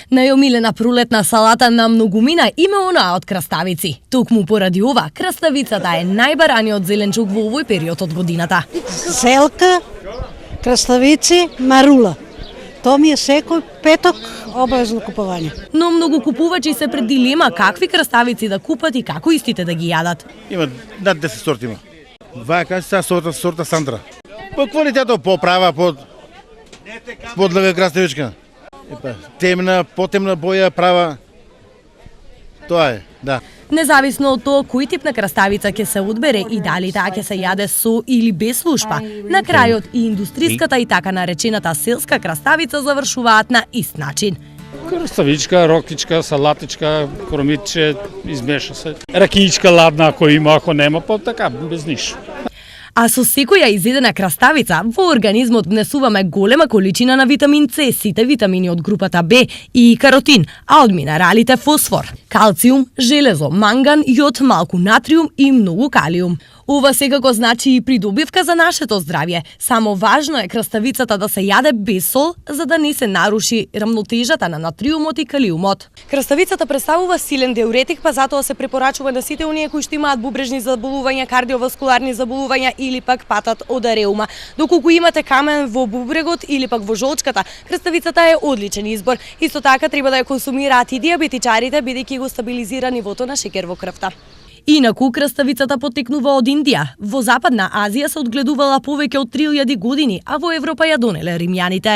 Најомилена пролетна салата на многумина име онаа од краставици. Токму поради ова, краставицата е најбараниот зеленчук во овој период од годината. Селка, краставици, марула. Тоа ми е секој петок обавезно купување. Но многу купувачи се пред дилема какви краставици да купат и како истите да ги јадат. Има над 10 сорти има. Вака са сорта Сандра. По квалитетот поправа подлага краставичка. Темна, потемна боја права. Тоа е, да. Независно од тоа кој тип на краставица ќе се одбере и дали таа ќе се јаде со или без слушпа, на крајот и индустриската и така наречената селска краставица завршуваат на ист начин. Краставичка, рокичка, салатичка, кромитче, измеша се. Ракиичка ладна ако има, ако нема, па така, без ништо. А со секоја изедена краставица во организмот внесуваме голема количина на витамин С, сите витамини од групата Б и каротин, а од минералите фосфор, калциум, железо, манган, јод, малку натриум и многу калиум. Ова секако значи и придобивка за нашето здравје. Само важно е краставицата да се јаде без сол, за да не се наруши рамнотежата на натриумот и калиумот. Краставицата представува силен диуретик, па затоа се препорачува на сите оние кои што имаат бубрежни заболувања, кардиоваскуларни заболувања или пак патат од реума. Доколку имате камен во бубрегот или пак во жолчката, краставицата е одличен избор. Исто така треба да ја консумираат и диабетичарите, бидејќи го стабилизира нивото на шеќер во крвта. Инаку, краставицата потекнува од Индија. Во Западна Азија се одгледувала повеќе од 3000 години, а во Европа ја донеле римјаните.